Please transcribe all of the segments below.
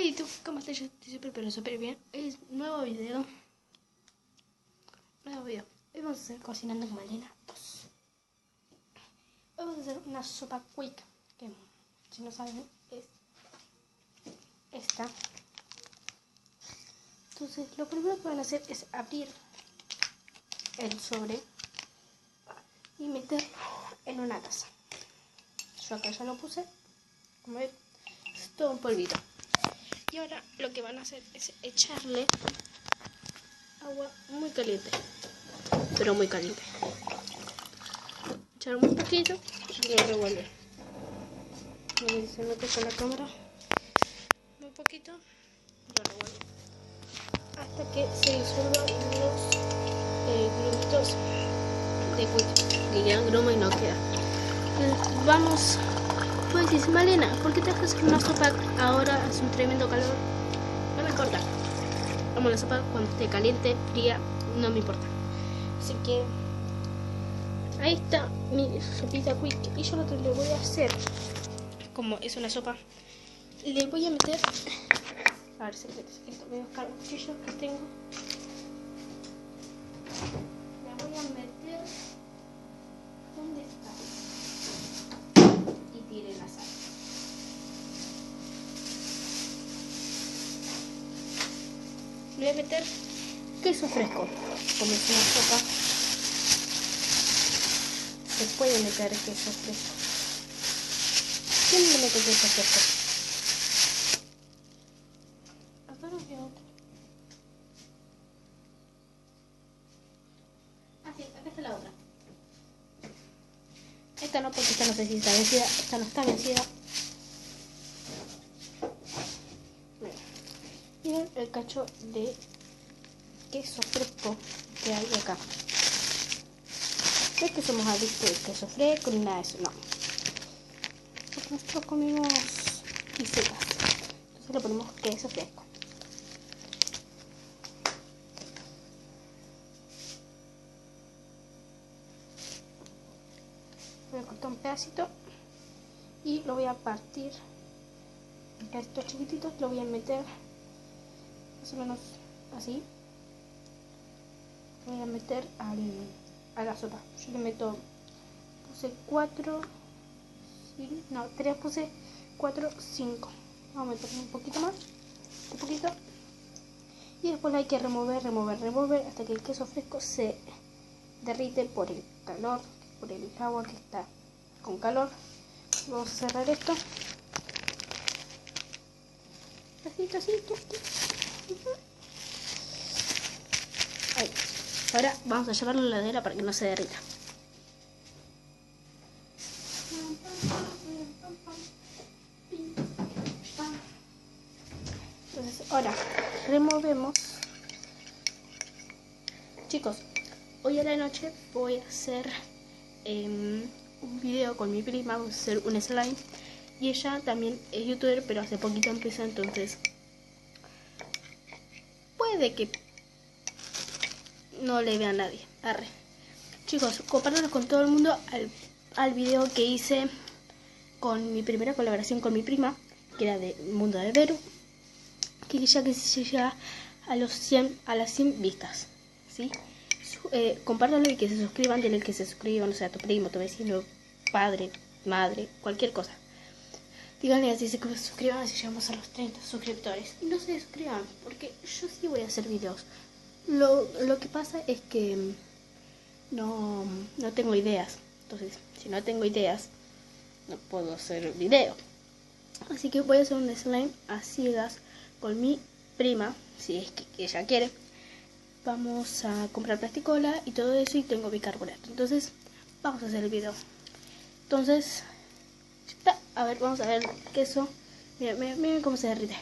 Hola YouTube, ¿cómo estás? Yo estoy súper bien. Es nuevo video. Hoy vamos a hacer cocinando con Malena 2. Hoy vamos a hacer una sopa quick, que si no saben es esta. Entonces lo primero que van a hacer es abrir el sobre y meterlo en una taza. Yo acá ya lo puse, como ven, es todo un polvito. Y ahora lo que van a hacer es echarle agua muy caliente, pero muy caliente. Echar un poquito y lo revuelven. Se mete con la cámara un poquito, lo revuelven hasta que se disuelvan los grumitos de quick, que quedan gruma y no queda. Entonces vamos. Pues dice Malena, ¿por qué te vas a hacer una sopa ahora? Hace un tremendo calor. No me importa. Vamos a la sopa cuando esté caliente, fría, no me importa. Así que ahí está mi sopita quick. Y yo lo que le voy a hacer, como es una sopa, le voy a meter. A ver si esto, voy a buscar un cuchillo que tengo. Le voy a meter. ¿Dónde está? Y tire la sal. Le voy a meter queso fresco. Como es una sopa, se puede meter queso fresco. ¿Quién le mete queso fresco? Acá no veo otro. Ah, sí, acá está la otra. Esta no, porque esta no sé si está vencida. Esta no está vencida. Miren el cacho de queso fresco que hay acá. No es que somos adictos al queso fresco ni nada de eso, no. Porque nosotros comemos quisetas. Entonces le ponemos queso fresco. Voy a cortar un pedacito y lo voy a partir en pedacitos chiquititos. Lo voy a meter más o menos así. Lo voy a meter a la sopa. Yo le meto, puse 4, no, 3 puse, 4, 5. Vamos a meterle un poquito más, un poquito. Y después hay que remover hasta que el queso fresco se derrite por el calor, por el agua que está con calor. Vamos a cerrar esto. Así. Ahí. Ahora vamos a llevarlo a la heladera para que no se derrita. Entonces ahora removemos. Chicos, hoy a la noche voy a hacer un video con mi prima. Vamos a hacer un slime. Y ella también es youtuber, pero hace poquito empezó, entonces puede que no le vea a nadie. Arre. Chicos, compártanlo con todo el mundo al video que hice con mi primera colaboración con mi prima, que era de Mundo de Beru, que ya que se llega a las 100 vistas, ¿sí? Compártanlo y que se suscriban. Dile que se suscriban, o sea, tu primo, tu vecino, padre, madre, cualquier cosa. Díganle así que se suscriban si llegamos a los 30 suscriptores. Y no se suscriban, porque yo sí voy a hacer videos. Lo que pasa es que no tengo ideas. Entonces, si no tengo ideas, no puedo hacer video. Así que voy a hacer un slime a ciegas con mi prima, si es que ella quiere. Vamos a comprar plasticola y todo eso, y tengo bicarbonato. Entonces, vamos a hacer el video. Entonces, a ver, vamos a ver el queso. Miren cómo se derrite.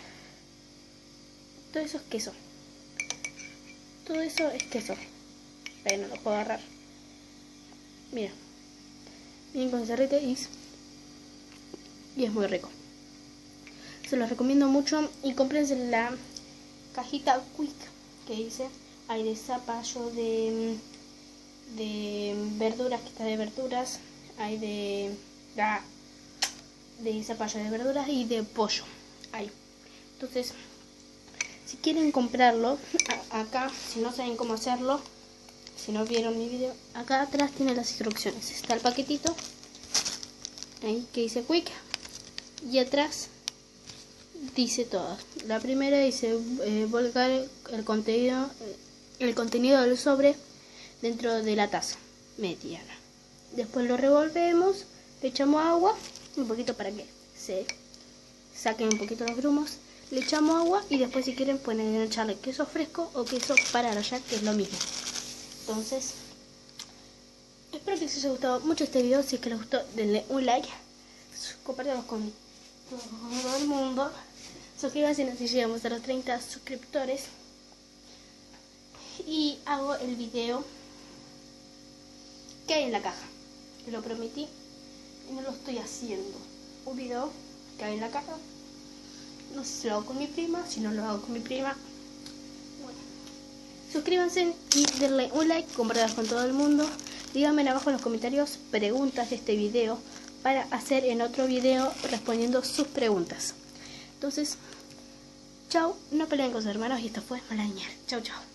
Todo eso es queso. Todo eso es queso. Ahí no lo puedo agarrar. Miren cómo se derrite y es muy rico. Se los recomiendo mucho. Y cómprense la cajita quick que hice. Hay de zapallo, de verduras, que está de verduras. Hay de zapallo de verduras y de pollo. Hay. Entonces, si quieren comprarlo, acá, si no saben cómo hacerlo, si no vieron mi video, acá atrás tiene las instrucciones. Está el paquetito, ahí que dice Quick, y atrás dice todo. La primera dice volcar el contenido del sobre dentro de la taza mediana. Después lo revolvemos, le echamos agua, un poquito para que se saquen un poquito los grumos. Le echamos agua y después si quieren pueden echarle queso fresco o queso para rallar, que es lo mismo. Entonces, espero que les haya gustado mucho este video. Si es que les gustó, denle un like, compártanlo con todo el mundo, suscríbanse si llegamos a los 30 suscriptores. Y hago el video que hay en la caja, que lo prometí y no lo estoy haciendo. Un video que hay en la caja. No sé si lo hago con mi prima, si no lo hago con mi prima. Bueno, suscríbanse y denle un like, compartan con todo el mundo. Díganme abajo en los comentarios preguntas de este video para hacer en otro video respondiendo sus preguntas. Entonces, chao, no peleen con sus hermanos y esto fue Malañar. Chao, chao.